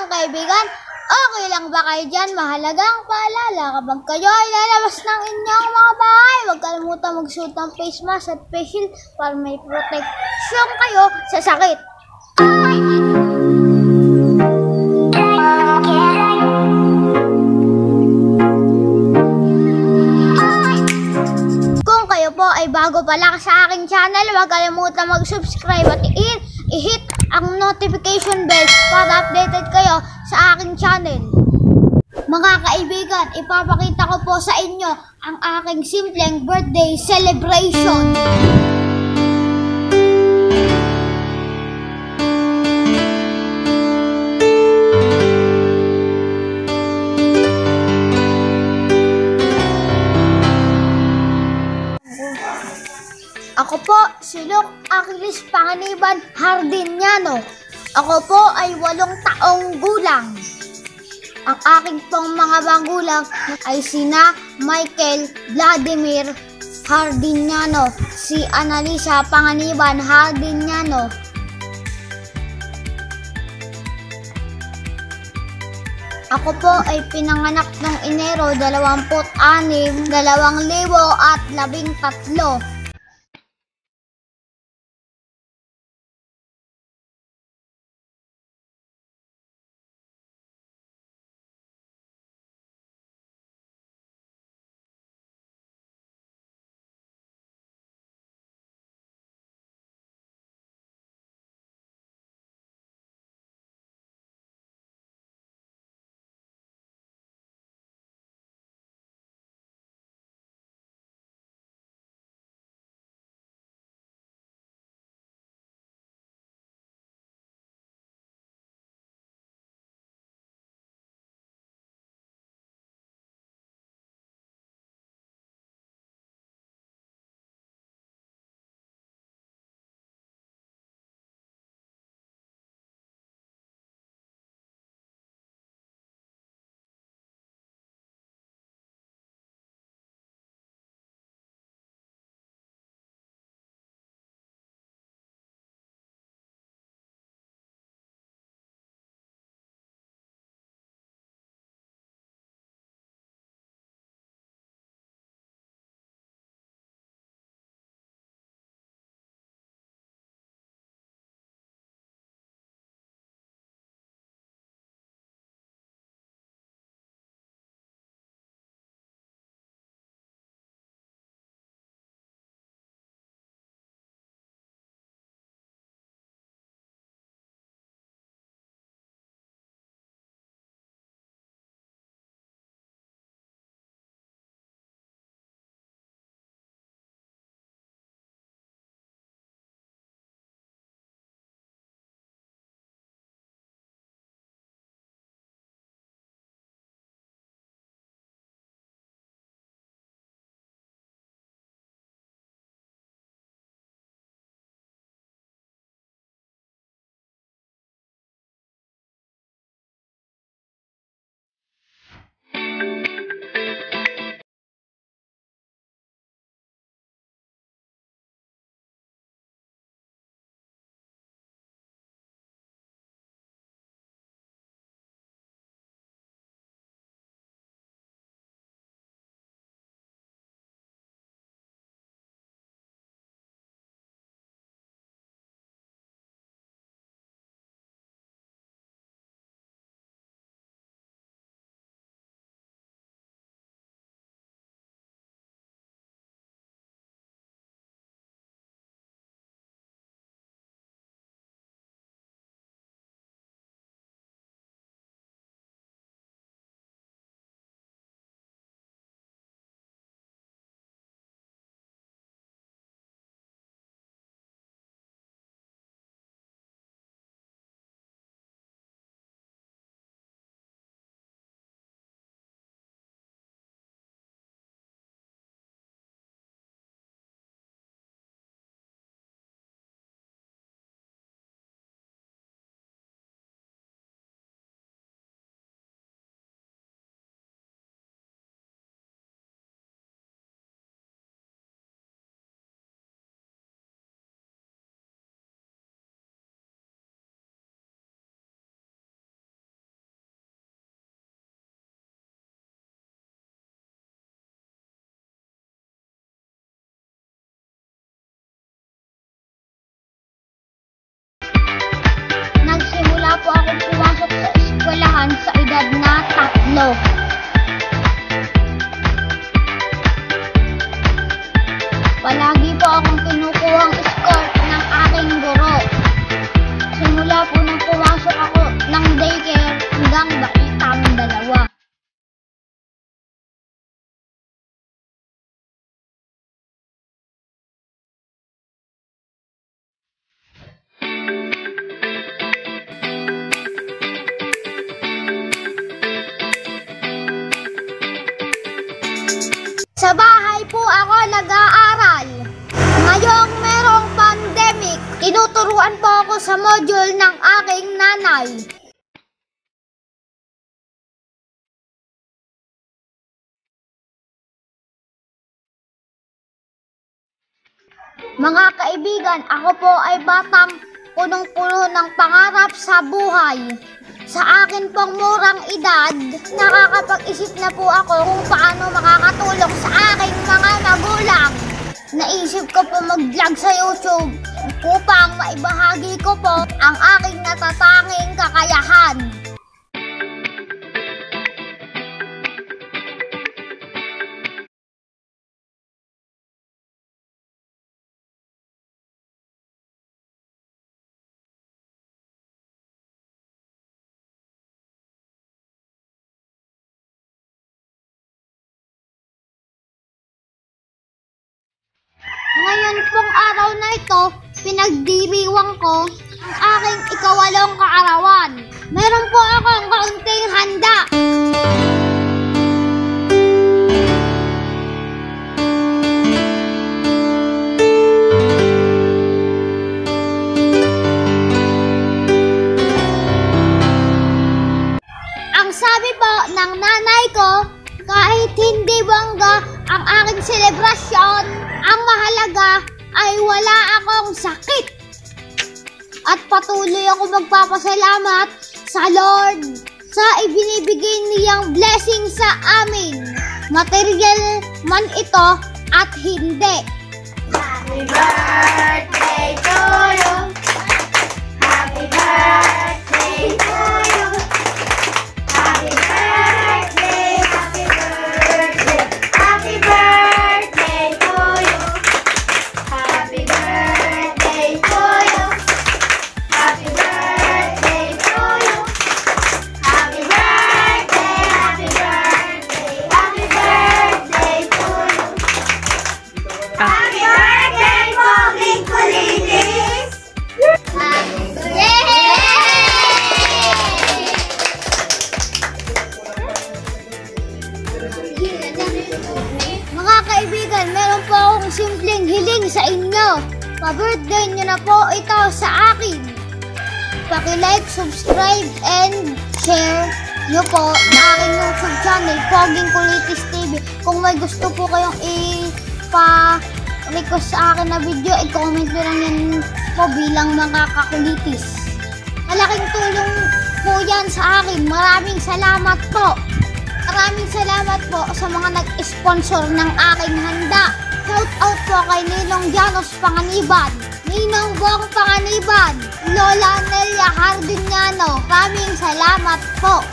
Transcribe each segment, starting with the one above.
kaibigan, okay lang ba kayo dyan? Mahalagang paalala kapag kayo ay lalabas ng inyong mga bahay, huwag kalimutan magsuot ng face mask at face shield para may protection kayo sa sakit. Kung kayo po ay bago pa lang sa aking channel, huwag kalimutan mag-subscribe at i-hit ang notification bell para updated kayo sa aking channel. Mga kaibigan, ipapakita ko po sa inyo ang aking simpleng birthday celebration. Ako po, si Luke Achilles Panganiban Hardiniano. Ako po ay 8 taong gulang. Ang aking pong mga magulang ay sina Michael Vladimir Hardiniano, si Annalisa Panganiban Hardiniano. Ako po ay pinanganak noong Enero 26, 2013. Lolo. Palagi po akong kinukuhang escort ng aking guro. Simula po nang pumasok ako ng daycare hanggang nakita ang dalawa. Sa bahay po ako nag-aaral. Ngayong merong pandemic, tinuturuan po ako sa module ng aking nanay. Mga kaibigan, ako po ay batang punong-puno ng pangarap sa buhay. Sa akin pong murang edad, nakakapag-isip na po ako kung paano makakatulong sa aking mga magulang. Naisip ko po mag-vlog sa YouTube upang maibahagi ko po ang aking natatanging kakayahan. Ngayon pong araw na ito, pinagdiriwang ko ang aking ikawalong kaarawan. Meron po akong kaunting handa. Ang sabi po ng nanay ko, kahit hindi bongga ang aking selebrasyon, ang mahalaga ay wala akong sakit. At patuloy ako magpapasalamat sa Lord sa ibinibigay niyang blessing sa amin. Material man ito at hindi. Happy birthday to you. Happy birthday to you. Happy birthday, happy birthday, happy birthday to you. Happy birthday to you. Happy birthday to you. Happy birthday, happy birthday, happy birthday to you. Happy birthday, Poging Kulitis! Mga kaibigan, meron po akong simpleng hiling sa inyo. Pa-birthday nyo na po ito sa akin. Paki-like, subscribe, and share nyo po na aking YouTube channel, Poging Kulitis TV. Kung may gusto po kayong ipa-request sa akin na video, i-comment nyo lang yan po bilang mga kakulitis. Malaking tulong po yan sa akin. Maraming salamat po. Maraming salamat po sa mga nag-sponsor ng aking handa. Shout out po kay Ninong Janos Panganiban, Ninong Bong Panganiban, Lola Nelia Hardiniano. Maraming salamat po.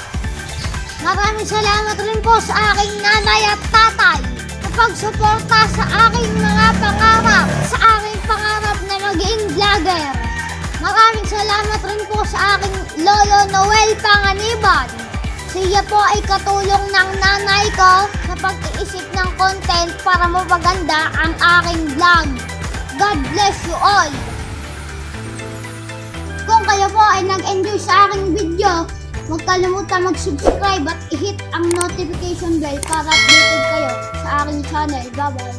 Maraming salamat rin po sa aking nanay at tatay sa pagsuporta sa aking mga pangarap, sa aking pangarap na maging vlogger. Maraming salamat rin po sa aking Lolo Noel Panganiban. Siya po ay katulong ng nanay ko sa pag-iisip ng content para mapaganda ang aking vlog. God bless you all! Kung kayo po ay nag-enjoy sa aking video, huwag kalimutan mag-subscribe at i-hit ang notification bell para updated kayo sa aking channel. Bye-bye!